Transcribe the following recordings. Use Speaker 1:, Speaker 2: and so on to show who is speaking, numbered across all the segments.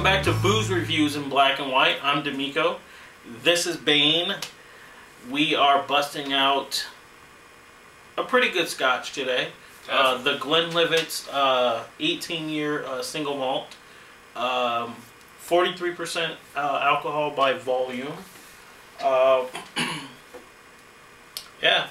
Speaker 1: back to Booze Reviews in Black and White. I'm D'Amico. This is Bane. We are busting out a pretty good scotch today. The Glenlivet 18-year single malt. 43% alcohol by volume. Yeah,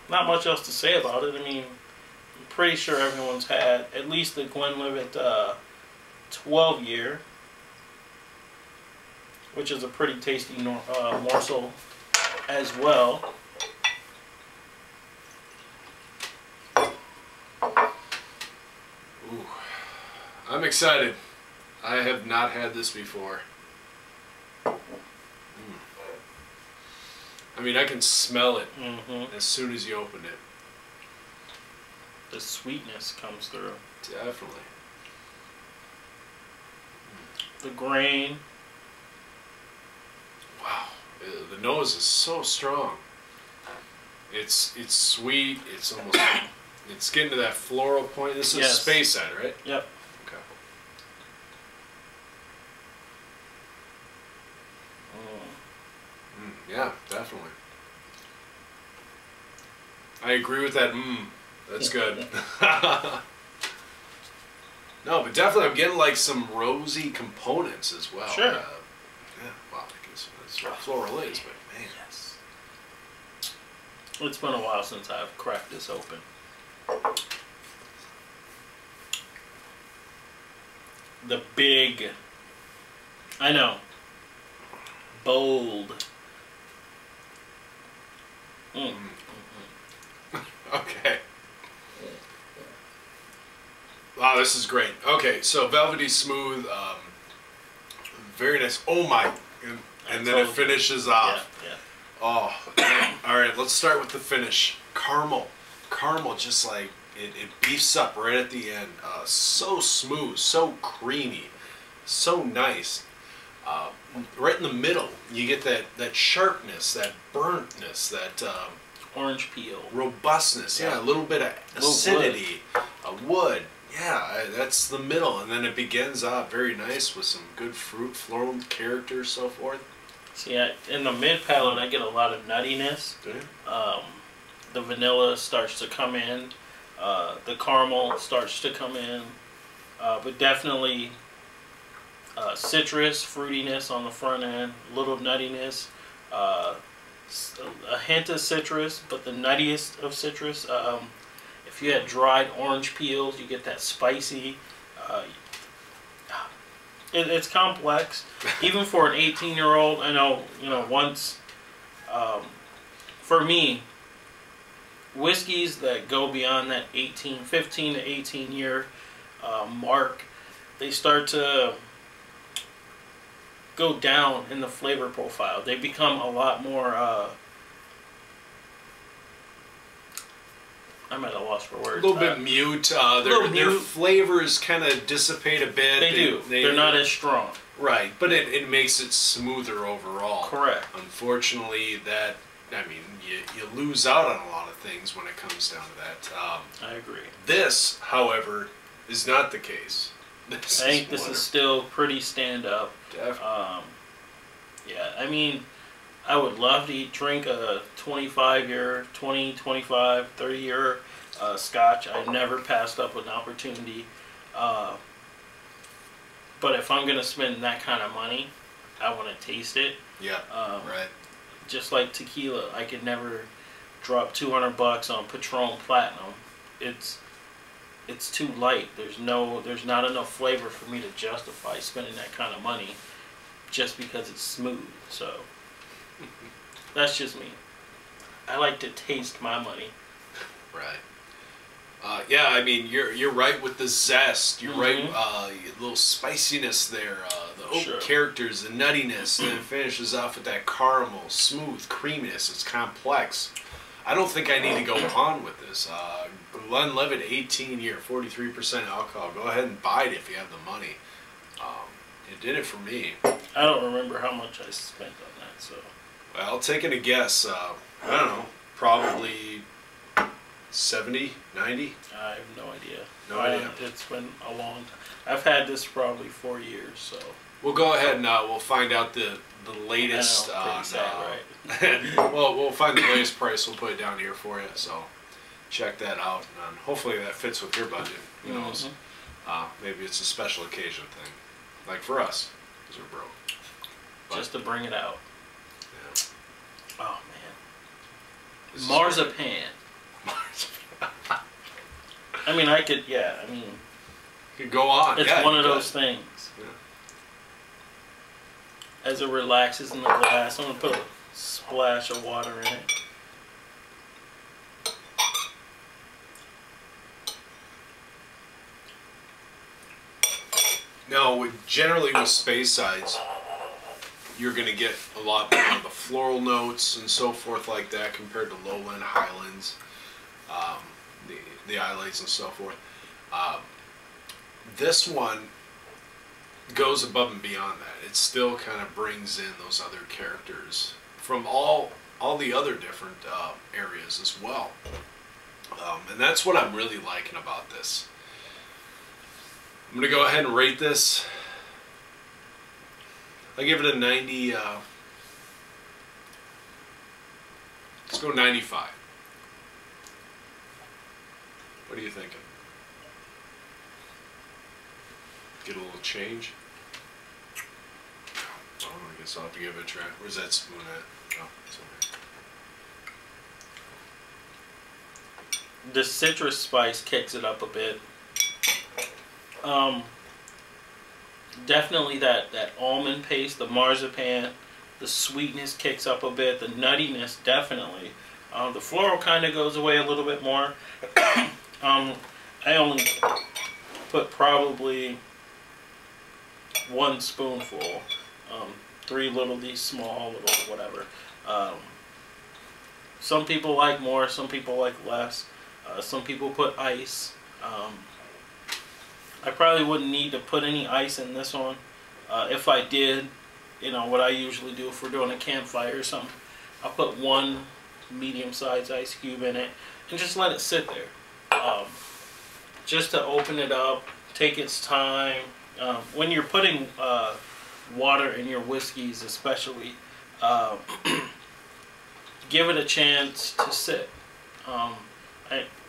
Speaker 1: not much else to say about it. I mean, I'm pretty sure everyone's had at least the Glenlivet 12-year, which is a pretty tasty morsel as well.
Speaker 2: Ooh, I'm excited. I have not had this before. I mean, I can smell it as soon as you open it.
Speaker 1: The sweetness comes through.
Speaker 2: Definitely.
Speaker 1: The grain.
Speaker 2: Wow, the nose is so strong. It's sweet. It's almost it's getting to that floral point. This is Space Side, right?
Speaker 1: Yep.
Speaker 2: Okay. Yeah, definitely. I agree with that. That's good. No, but definitely I'm getting like some rosy components as well.
Speaker 1: Sure.
Speaker 2: Yeah, well, I guess that's what floral is, but man.
Speaker 1: Yes. It's been a while since I've cracked this open. The big, I know, bold.
Speaker 2: Okay. Wow, this is great. Okay, so velvety smooth, very nice. Oh my, and then it finishes off.
Speaker 1: Yeah.
Speaker 2: Oh, all right. Let's start with the finish. Caramel, just like it beefs up right at the end. So smooth, so creamy, so nice. Right in the middle, you get that sharpness, that burntness, that
Speaker 1: Orange peel,
Speaker 2: robustness. Yeah, a little bit of acidity, wood. Yeah, that's the middle, and then it begins out very nice with some good fruit, floral character, so forth.
Speaker 1: See, in the mid palate, I get a lot of nuttiness. The vanilla starts to come in. The caramel starts to come in. But definitely citrus, fruitiness on the front end, a little nuttiness. A hint of citrus, but the nuttiest of citrus. If you had dried orange peels, you get that spicy. It's complex, even for an 18-year-old. I know, once. For me, whiskeys that go beyond that 15 to 18-year mark, they start to go down in the flavor profile. They become a lot more. I'm at a loss for words.
Speaker 2: A little bit mute. Their flavors kind of dissipate a bit.
Speaker 1: They do. They're not as strong.
Speaker 2: Right, but it makes it smoother overall.
Speaker 1: Correct.
Speaker 2: Unfortunately, you lose out on a lot of things when it comes down to that.
Speaker 1: I agree.
Speaker 2: This, however, is not the case.
Speaker 1: I think this is still pretty stand-up.
Speaker 2: Definitely.
Speaker 1: Yeah, I mean, I would love to drink a 25-year, 20, 25, 30-year scotch. I never passed up an opportunity. But if I'm going to spend that kind of money, I want to taste it.
Speaker 2: Yeah, right.
Speaker 1: Just like tequila, I could never drop $200 on Patron Platinum. It's too light. There's not enough flavor for me to justify spending that kind of money just because it's smooth. So that's just me. I like to taste my money.
Speaker 2: Right. Yeah, I mean, you're right with the zest. You're right. A little spiciness there. The oak characters, the nuttiness, and then it finishes off with that caramel, smooth creaminess. It's complex. I don't think I need to go on with this. Glenlivet 18-year, 43% alcohol. Go ahead and buy it if you have the money. It did it for me.
Speaker 1: I don't remember how much I spent on that. So.
Speaker 2: Well, taking a guess, I don't know, probably 70, 90?
Speaker 1: I have no idea.
Speaker 2: No idea.
Speaker 1: It's been a long time. I've had this probably 4 years, so.
Speaker 2: we'll go ahead and we'll find out the latest.
Speaker 1: Pretty sad,
Speaker 2: right? Well, we'll find the latest price. We'll put it down here for you. So check that out, and hopefully that fits with your budget. Who knows? Maybe it's a special occasion thing, like for us, because we're broke. But,
Speaker 1: just to bring it out.
Speaker 2: Yeah.
Speaker 1: Oh man. Marzipan. I mean, I could. Yeah. I mean.
Speaker 2: Could go on.
Speaker 1: It's one of those things.
Speaker 2: Yeah.
Speaker 1: As it relaxes in the glass, I'm gonna put a splash of water in it.
Speaker 2: Now, generally with space sides, you're going to get a lot more of the floral notes and so forth like that compared to lowland, highlands, the islets and so forth. This one goes above and beyond that. It still kind of brings in those other characters from all the other different areas as well. And that's what I'm really liking about this. I'm going to go ahead and rate this. I give it a 90. Let's go 95. What are you thinking? Get a little change? Oh, I guess I'll have to give it a try. Where's that spoon at? Oh, it's over here.
Speaker 1: The citrus spice kicks it up a bit. Definitely that almond paste, the marzipan, the sweetness kicks up a bit, the nuttiness definitely. The floral kind of goes away a little bit more. I only put probably 1 spoonful, 3 little, these small, little whatever. Some people like more, some people like less. Some people put ice. I probably wouldn't need to put any ice in this one. If I did, you know, what I usually do if we're doing a campfire or something, I'll put 1 medium-sized ice cube in it and just let it sit there. Just to open it up, take its time. When you're putting water in your whiskeys especially, give it a chance to sit.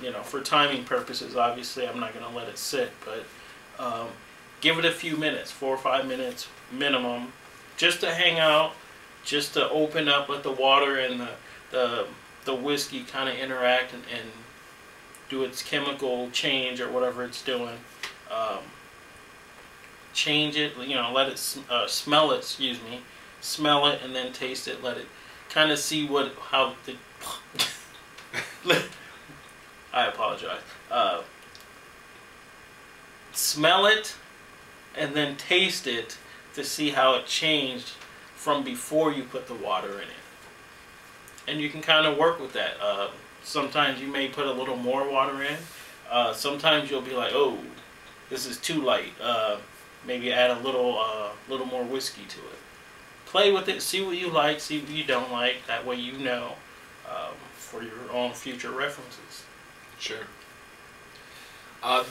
Speaker 1: You know, for timing purposes, obviously, I'm not going to let it sit, but give it a few minutes, 4 or 5 minutes minimum, just to hang out, just to open up, let the water and the whiskey kind of interact and do its chemical change or whatever it's doing. Change it, you know, let it smell it, smell it and then taste it, let it kind of see how the I apologize. Smell it and then taste it to see how it changed from before you put the water in it. And you can kind of work with that. Sometimes you may put a little more water in. Sometimes you'll be like, oh, this is too light. Maybe add a little more whiskey to it. Play with it, see what you like, see what you don't like. That way you know for your own future references.
Speaker 2: Sure.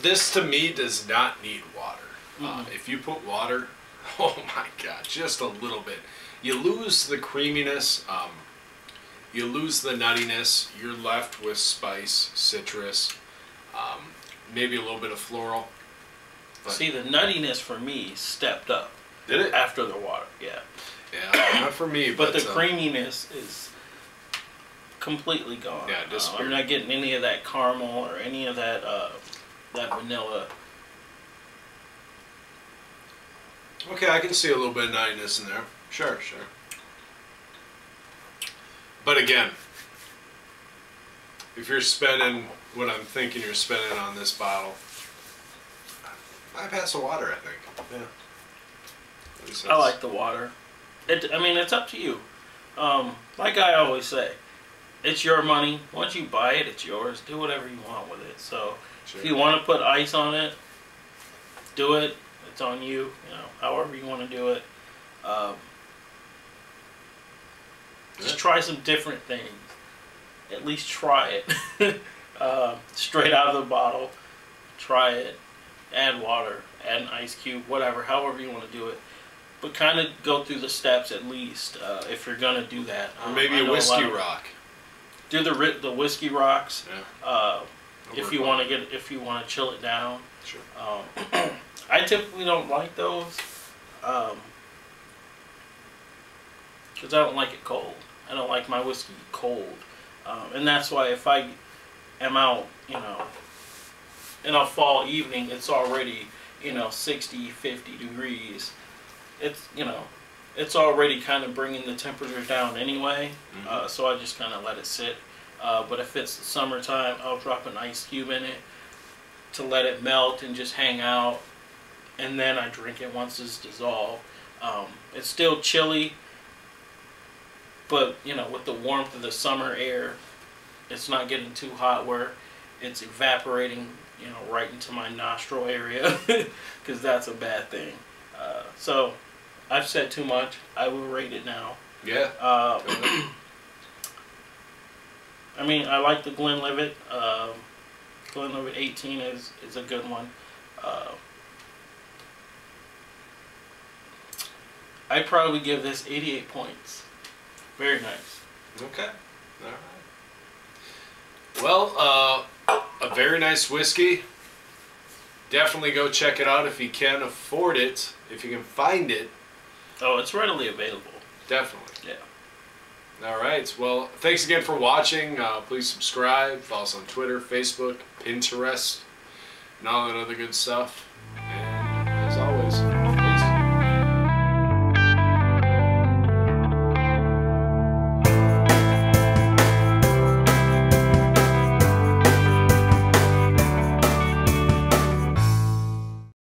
Speaker 2: This to me does not need water. If you put water, oh my God, just a little bit, you lose the creaminess, you lose the nuttiness, you're left with spice, citrus, maybe a little bit of floral. But
Speaker 1: see, the nuttiness for me stepped up.
Speaker 2: Did it?
Speaker 1: After the water, yeah.
Speaker 2: Yeah, not for me.
Speaker 1: But the creaminess is completely gone.
Speaker 2: Yeah, disappeared.
Speaker 1: I'm not getting any of that caramel or any of that that vanilla.
Speaker 2: Okay, I can see a little bit of nuttiness in there. Sure. But again, if you're spending what I'm thinking you're spending on this bottle, bypass the water, I think. Yeah.
Speaker 1: I like the water. I mean, it's up to you. Like I always say, it's your money. Once you buy it, it's yours. Do whatever you want with it. So if you want to put ice on it, do it. It's on you. You know, however you want to do it. Just try some different things. At least try it. Straight out of the bottle. Try it. Add water. Add an ice cube. Whatever. However you want to do it. but kind of go through the steps at least if you're gonna do that.
Speaker 2: Or maybe a whiskey rock.
Speaker 1: Do the whiskey rocks.
Speaker 2: Yeah.
Speaker 1: If you want to chill it down.
Speaker 2: Sure.
Speaker 1: I typically don't like those because I don't like it cold. I don't like my whiskey cold, and that's why if I am out, in a fall evening, it's already 60, 50 degrees. It's already kind of bringing the temperature down anyway. So I just kind of let it sit. But if it's the summertime, I'll drop an ice cube in it to let it melt and just hang out, and then I drink it once it's dissolved. It's still chilly, but with the warmth of the summer air, it's not getting too hot where it's evaporating right into my nostril area, because that's a bad thing. So I've said too much. I will rate it now.
Speaker 2: Yeah.
Speaker 1: I mean, I like the Glenlivet. Glenlivet 18 is a good one. I'd probably give this 88 points. Very nice.
Speaker 2: Okay. All right. Well, a very nice whiskey. Definitely go check it out if you can afford it, if you can find it.
Speaker 1: Oh, it's readily available.
Speaker 2: Definitely.
Speaker 1: Yeah.
Speaker 2: All right. Well, thanks again for watching. Please subscribe. Follow us on Twitter, Facebook, Pinterest, and all that other good stuff.